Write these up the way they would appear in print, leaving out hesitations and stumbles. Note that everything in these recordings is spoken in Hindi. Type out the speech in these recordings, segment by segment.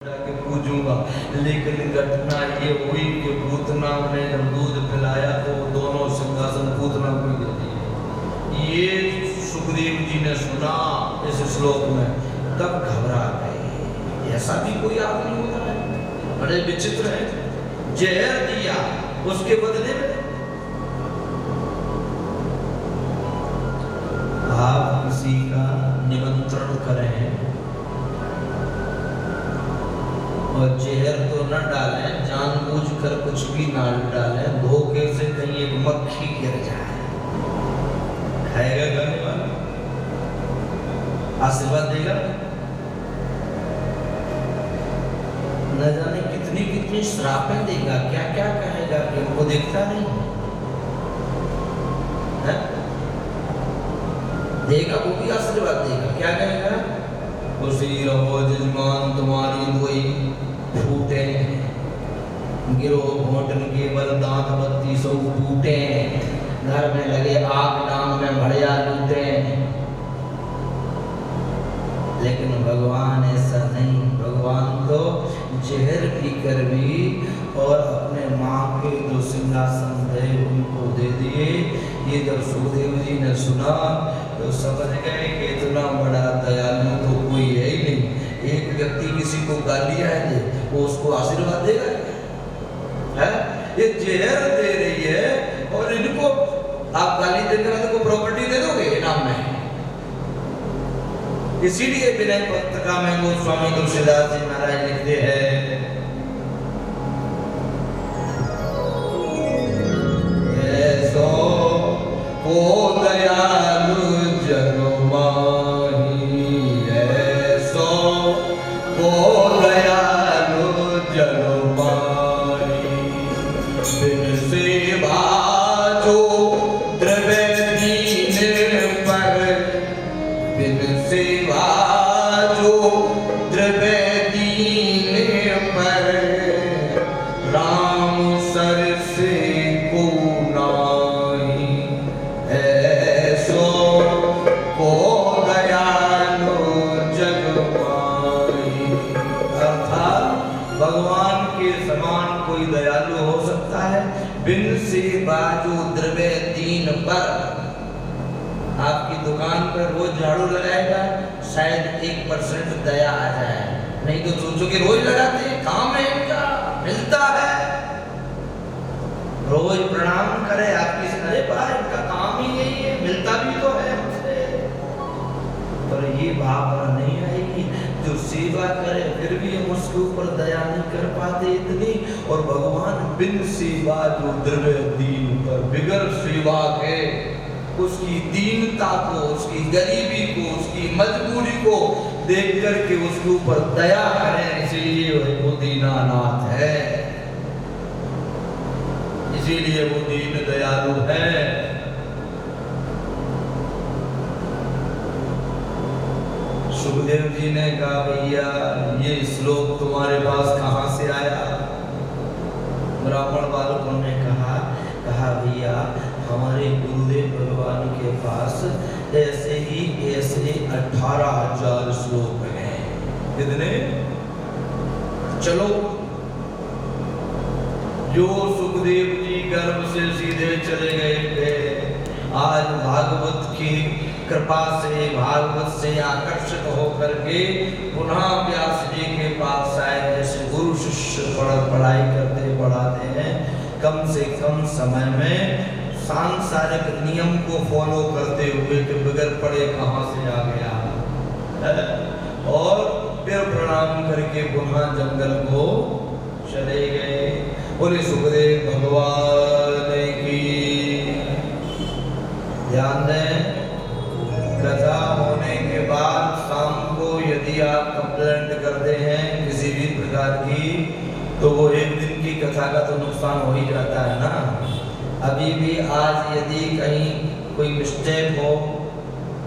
के पूजूंगा। लेकिन घटना ये हुई कि पूतना ने जब दूध पिलाया तो दोनों सिंहासन पूतना को दे दिए। ये सुखदेव जी ने सुना इस श्लोक में, तब घबरा गए। ऐसा भी कोई आदमी होता है? बड़े विचित्र है। जहर दिया, उसके बदले में आप किसी का निमंत्रण करें और जहर तो न डालें, जानबूझकर कुछ भी ना डालें, धोखे से कहीं एक मक्खी गिर जाए, खाएगा खाने वाला? आशीर्वाद देगा? न जाने कितनी कितनी श्रापें देगा, क्या क्या कहेगा कि उनको देखता नहीं है? देगा, वो भी आशीर्वाद देगा। क्या कहेगा? खुशी रहो जजमान तुम्हारी दोई फूटे, गिरो घोटन के बल दांत बत्ती सौ टूटे, घर में लगे आग डांग में भड़िया लूटे। लेकिन भगवान ऐसा नहीं। भगवान तो जहर पीकर भी और अपने माँ के जो सिंहासन थे उनको दे दिए। ये जब सुखदेव जी ने सुना तो समझ गए कि इतना बड़ा दयालु तो कोई है ही नहीं। एक व्यक्ति किसी को गालियां दे, वो उसको आशीर्वाद देगा है? ये जहर दे रही है और इनको आप गाली देकर इनको प्रॉपर्टी दे दोगे इनाम में। इसीलिए विनय पत्रिका में गोस्वामी तुलसीदास जी महाराज लिखते हैं, ऐसो को दयालु जन माही, ऐसो को दयालु जन माही, बिन सेवा जो द्रव्य दीन पर, बिन सेवा जो द्रव्य दीन पर, राम सर से को नाही, ऐसो को दयालु जग माही। अर्थात भगवान के समान कोई दयालु हो सकता है? बिन सेवा जो द्रव्य दीन पर। आपकी दुकान पर रोज झाड़ू लगाएगा, शायद 1% दया आ जाए, नहीं तो सोचो कि रोज लगाते हैं, काम है इनका, मिलता है। रोज प्रणाम करे आपकी, अरे भाई इनका काम ही यही है, मिलता भी तो है हमसे। पर ये भावना नहीं आएगी। जो सेवा करे फिर भी हम उसके ऊपर दया नहीं कर पाते इतनी। और भगवान बिन सेवा जो द्रव्य दीन पर, बिगर सेवा के उसकी दीनता को, उसकी गरीबी को, उसकी मजबूरी को देख करके उसके ऊपर दया करें। इसीलिए वो दीनानाथ है, इसीलिए वो दीन दयालु है। सुखदेव जी ने कहा, भैया ये श्लोक तुम्हारे पास कहां से आया? ब्राह्मण बालकों ने कहा भैया हमारे गुरुदेव भगवान के पास ऐसे 18,000 श्लोक हैं। कितने? चलो, जो सुखदेव जी गर्भ से सीधे चले गए थे, आज भागवत की कृपा से, भागवत से आकर्षित होकर के पुनः व्यास जी के पास आए। जैसे गुरु शिष्य पढ़ाई करते पढ़ाते हैं, कम से कम समय में सांसारिक नियम को फॉलो करते हुए कि बगैर पढ़े कहां से आ गया, और फिर प्रणाम करके पुनः जंगल को चले गए। बोले सुखदेव भगवान की। ध्यान दें, कथा होने के बाद शाम को यदि आप कंप्लेंट करते हैं किसी भी प्रकार की, तो वो एक दिन की कथा का तो नुकसान हो ही जाता है ना। अभी भी आज यदि कहीं कोई मिस्टेक हो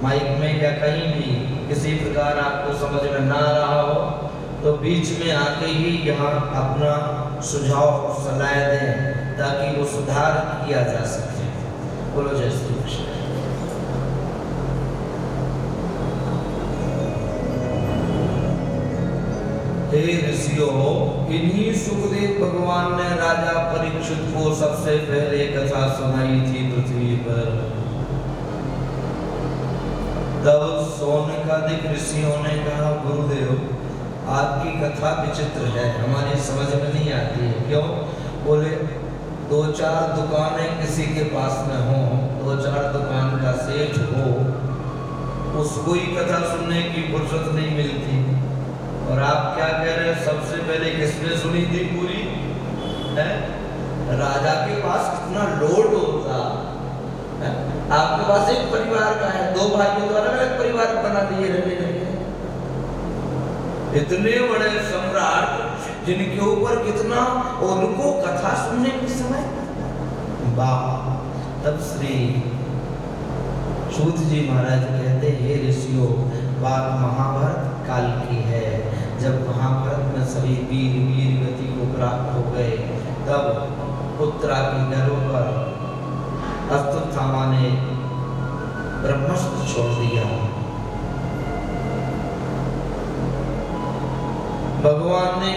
माइक में या कहीं भी किसी प्रकार आपको समझ में ना रहा हो, तो बीच में आके ही यहाँ अपना सुझाव सलाह दें ताकि वो सुधार किया जा सके। बोलो जय श्री कृष्ण। हे ऋषियों, इन्हीं सुखदेव भगवान ने राजा परीक्षित को सबसे पहले कथा सुनाई थी पृथ्वी पर। तब सौनकादिक ऋषियों ने कहा, गुरुदेव आपकी कथा विचित्र है, हमारी समझ में नहीं आती है। क्यों? बोले, 2-4 दुकानें किसी के पास में हो, 2-4 दुकान का सेठ हो, उसको ही कथा सुनने की फुर्सत नहीं मिलती। और आप क्या कह रहे हैं, सबसे पहले किसने सुनी थी पूरी है? राजा के पास कितना लोड होता है? आपके पास एक परिवार का है, 2 भाइयों तो अलग अलग परिवार बना दिए रहने लगे। इतने बड़े सम्राट जिनके ऊपर कितना, और उनको कथा सुनने की समय वाह। तब श्री सूत जी महाराज कहते, हे ऋषियों, बात महाभारत काल की है, जब महाभारत में सभी वीर गति को प्राप्त हो गए, तब उत्तरा की गर्भ पर अश्वत्थामा ने ब्रह्मास्त्र छोड़ दिया। भगवान ने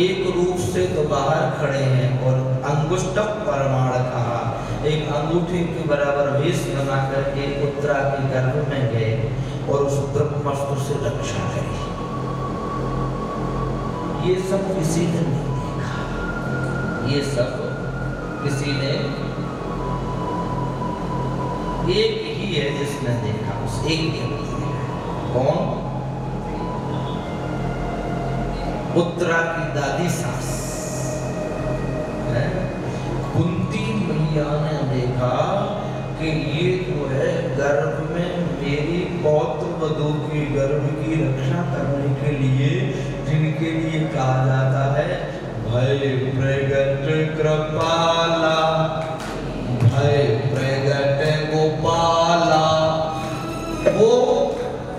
एक रूप से तो बाहर खड़े हैं और अंगुष्ठ परमाण कहा, एक अंगूठी के बराबर वेश बना करके उत्तरा के गर्भ में गए और उस ब्रह्मास्त्र से रक्षा करी। ये सब किसी ने नहीं देखा, ये सब किसी ने, एक ही है जिसने देखा, उस एक ने देखा। कौन? उत्तरा की दादी सास है। कुंती मैया ने देखा कि ये जो है गर्भ में मेरी पौत्र वधू की गर्भ की रक्षा करने के लिए, जिनके लिए कहा जाता है भय प्रगट कृपाला, भय प्रगट गोपाला, वो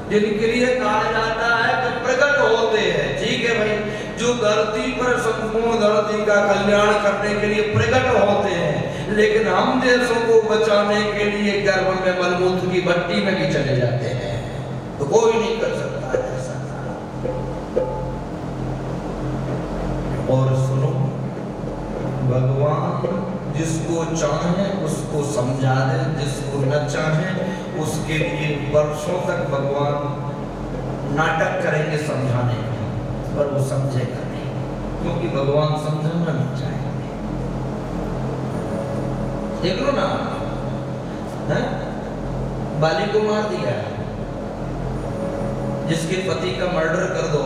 जिनके लिए कहा जाता है कि प्रकट होते हैं। ठीक है भाई, जो धरती पर संपूर्ण धरती का कल्याण करने के लिए प्रकट होते हैं, लेकिन हम देशों को बचाने के लिए गर्भ में मलमूत्र की भट्टी में भी चले जाते हैं, तो कोई नहीं कर सकता ऐसा। और सुनो, भगवान जिसको चाहे उसको समझा दे, जिसको न चाहे उसके लिए वर्षों तक भगवान नाटक करेंगे समझाने का, पर वो समझेगा नहीं, क्योंकि भगवान समझाना नहीं चाहेंगे। देख लो ना, है? बाली को मार दिया, जिसके पति का मर्डर कर दो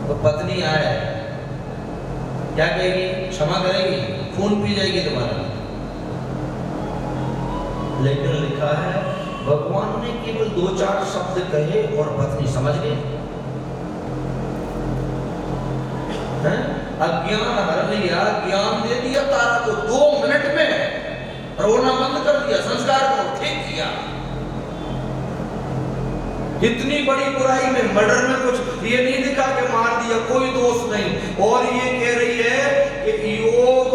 तो पत्नी आए, क्या कहेगी? क्षमा करेगी, खून पी जाएगी तुम्हारा। लेकिन लिखा है भगवान ने केवल 2-4 शब्द कहे और पत्नी समझ गई। अज्ञान हर लिया, ज्ञान दे दिया तारा को 2 मिनट में, रोना बंद कर दिया, संस्कार को ठीक किया। इतनी बड़ी बुराई में, मर्डर में कुछ ये नहीं दिखा कि मार दिया, कोई दोष नहीं। और ये कह रही है कि योग,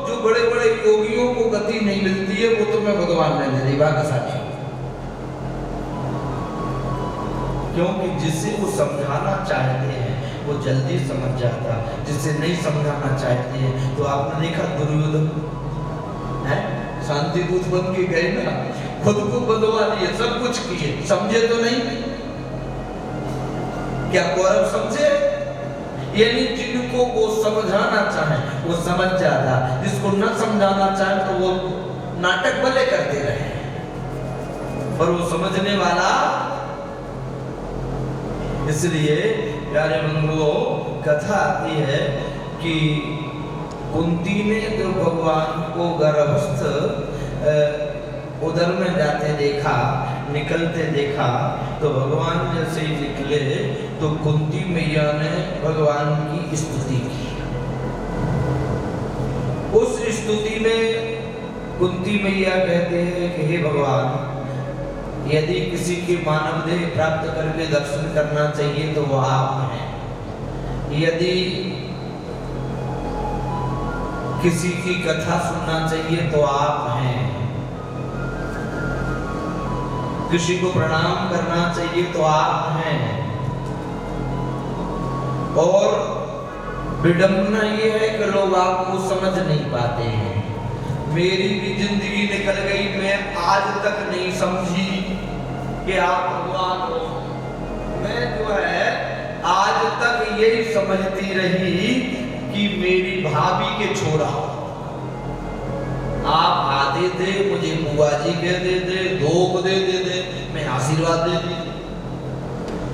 जो बड़े बड़े योगियों को गति नहीं मिलती है, वो तुम्हें भगवान ने दे दी। भाग्यशाली, क्योंकि जिसे वो समझाना चाहते हैं वो जल्दी समझ जाता, जिसे नहीं समझाना चाहते हैं, तो आपने देखा दुर्योधन है, शांति दूत बन के गए ना, खुद को बंधवा दिए, सब कुछ किए, समझे तो नहीं। क्या कौरव समझे? यानी जिनको वो समझाना चाहे वो समझ जाता, जिसको न समझाना चाहे तो वो नाटक भले करते रहे, पर वो समझने वाला। इसलिए प्यारे बंधुओं, कथा आती है कि कुंती ने जो भगवान को गर्भस्थ उदर में जाते देखा, निकलते देखा, तो भगवान जैसे ही निकले तो कुंती मैया ने भगवान की स्तुति की। उस स्तुति में कुंती मैया कहते हैं कि हे भगवान, यदि किसी की मानव देह प्राप्त करके दर्शन करना चाहिए तो वो आप हैं, यदि किसी की कथा सुनना चाहिए तो आप हैं, किसी को प्रणाम करना चाहिए तो आप हैं, और विडंबना ये है कि लोग आपको समझ नहीं पाते हैं। मेरी भी जिंदगी निकल गई, मैं आज तक नहीं समझी कि आप भगवान हो। मैं जो है आज तक यही समझती रही कि मेरी भाभी के छोरा आप आते थे, मुझे बुआ जी कहते थे, धोख दे मैं आशीर्वाद दे दी।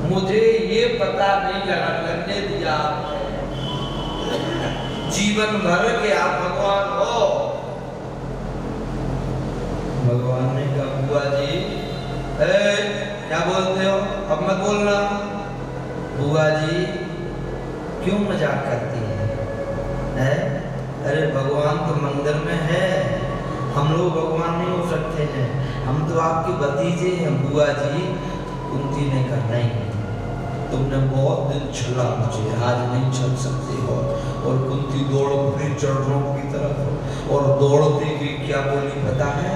मुझे ये पता नहीं लगने दिया जीवन भर के आप भगवान हो। भगवान ने कहा बुआ जी क्या बोलते हो, अब मत बोलना। बुआ जी क्यों मजाक करती है? अरे भगवान तो मंदिर में है, हम लोग भगवान नहीं हो सकते हैं, हम तो आपके भतीजे हैं। बुआ जी कुंती ने कहा नहीं, तुमने बहुत दिन छला मुझे, आज नहीं छल सकते हो। और कुंती दौड़ पड़ी चरणों की तरफ और दौड़ती हुई क्या बोली पता है?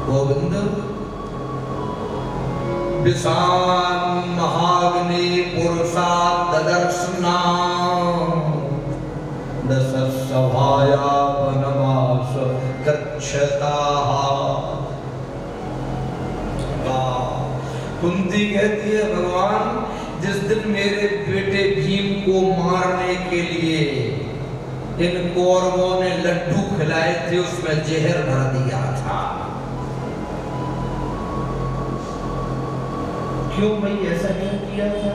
गोविंद विषान महाग्नि पुरुषा ददर्शना दश सभाया वनवास गच्छता। कुंती कहती है भगवान जिस दिन मेरे बेटे भीम को मारने के लिए इन कौरवों ने लड्डू खिलाए थे, उसमें जहर भर दिया था। क्यों भाई ऐसा नहीं किया था?